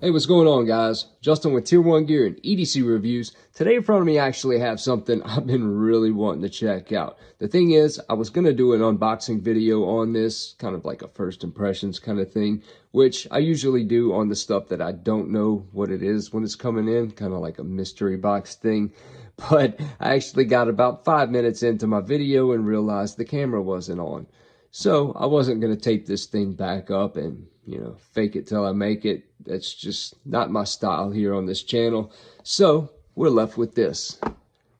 Hey, what's going on, guys? Justin with Tier 1 Gear and EDC Reviews. Today in front of me I actually have something I've been really wanting to check out. The thing is, I was going to do an unboxing video on this, kind of like a first impressions kind of thing, which I usually do on the stuff that I don't know what it is when it's coming in, kind of like a mystery box thing. But I actually got about 5 minutes into my video and realized the camera wasn't on. So I wasn't going to tape this thing back up and, fake it till I make it. That's just not my style here on this channel. So we're left with this,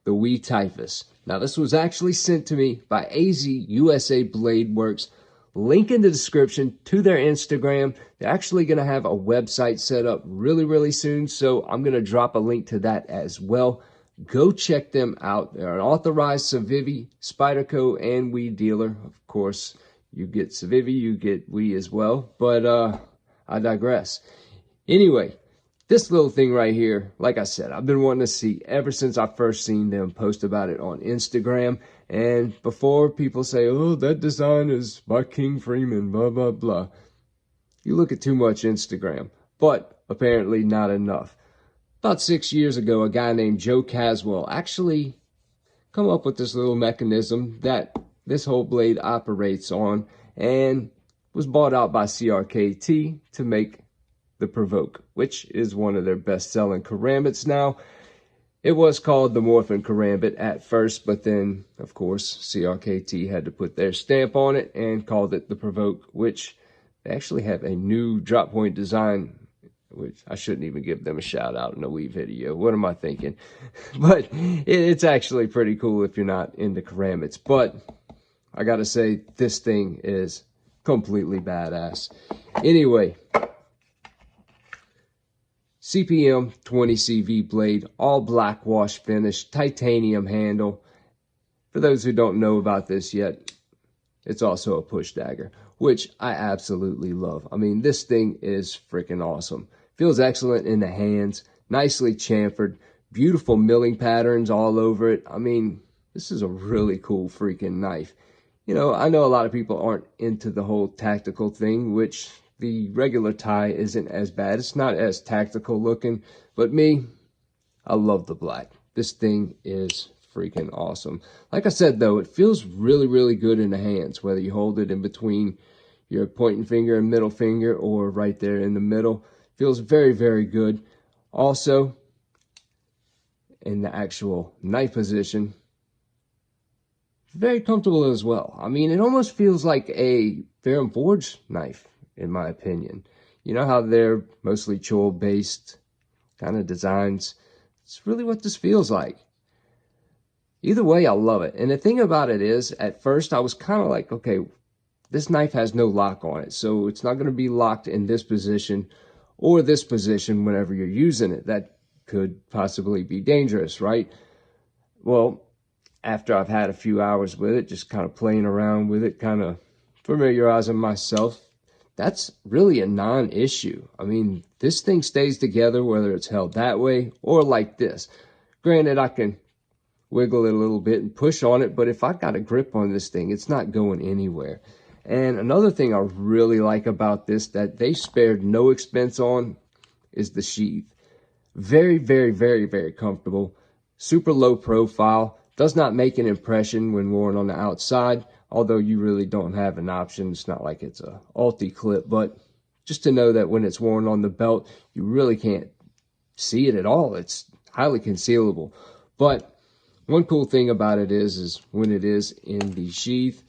the WE Typhus. Now this was actually sent to me by AZUSA Bladeworks. Link in the description to their Instagram. They're actually going to have a website set up really soon. So I'm going to drop a link to that as well. Go check them out. They're an authorized Civivi, Spyderco, and WE dealer. Of course, you get Civivi, you get WE as well. But I digress. Anyway, this little thing right here, like I said, I've been wanting to see ever since I first seen them post about it on Instagram. And before people say, oh, that design is by King Freeman, blah, blah, blah. You look at too much Instagram, but apparently not enough. About 6 years ago, a guy named Joe Caswell actually come up with this little mechanism that this whole blade operates on and was bought out by CRKT to make the Provoke, which is one of their best-selling karambits now. It was called the Morphin Karambit at first, but then, of course, CRKT had to put their stamp on it and called it the Provoke, which they actually have a new drop point design, which I shouldn't even give them a shout out in a WE video. What am I thinking? But it's actually pretty cool if you're not into karambits. But I gotta say, this thing is completely badass. Anyway, CPM 20 CV blade, all black wash finish, titanium handle. For those who don't know about this yet, it's also a push dagger, which I absolutely love. I mean, this thing is freaking awesome. Feels excellent in the hands, nicely chamfered, beautiful milling patterns all over it. I mean, this is a really cool freaking knife. I know a lot of people aren't into the whole tactical thing, which the regular tie isn't as bad. It's not as tactical looking, but me, I love the black. This thing is freaking awesome. Like I said, though, it feels really good in the hands, whether you hold it in between your pointing finger and middle finger or right there in the middle. Feels very good. Also, in the actual knife position, very comfortable as well. I mean, it almost feels like a Ferrum Forge knife, in my opinion. You know how they're mostly choil-based kind of designs? It's really what this feels like. Either way, I love it. And the thing about it is, at first, I was kind of like, okay, this knife has no lock on it, so it's not going to be locked in this position or this position whenever you're using it. That could possibly be dangerous, right? Well, after I've had a few hours with it, just kind of playing around with it, kind of familiarizing myself, that's really a non-issue. I mean, this thing stays together whether it's held that way or like this. Granted, I can wiggle it a little bit and push on it, but if I got a grip on this thing, it's not going anywhere. And another thing I really like about this that they spared no expense on is the sheath. Very comfortable. Super low profile. Does not make an impression when worn on the outside, although you really don't have an option. It's not like it's a ulti clip, but just to know that when it's worn on the belt, you really can't see it at all. It's highly concealable. But one cool thing about it is when it is in the sheath,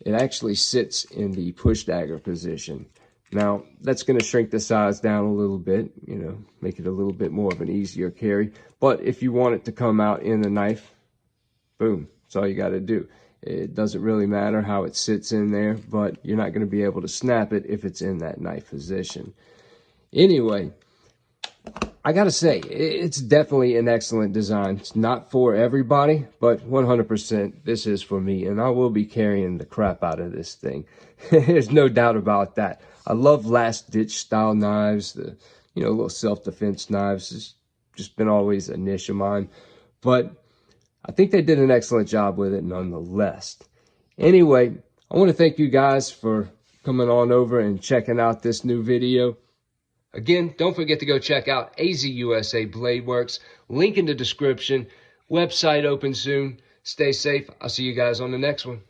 it actually sits in the push dagger position. Now, that's going to shrink the size down a little bit, make it a little bit more of an easier carry. But if you want it to come out in the knife, boom, that's all you got to do. It doesn't really matter how it sits in there, but you're not going to be able to snap it if it's in that knife position. Anyway, I got to say, it's definitely an excellent design. It's not for everybody, but 100% this is for me, and I will be carrying the crap out of this thing. There's no doubt about that. I love last-ditch style knives, the little self-defense knives. It's just been always a niche of mine, but I think they did an excellent job with it nonetheless. Anyway, I want to thank you guys for coming on over and checking out this new video. Again, don't forget to go check out AZUSA Bladeworks. Link in the description. Website open soon. Stay safe. I'll see you guys on the next one.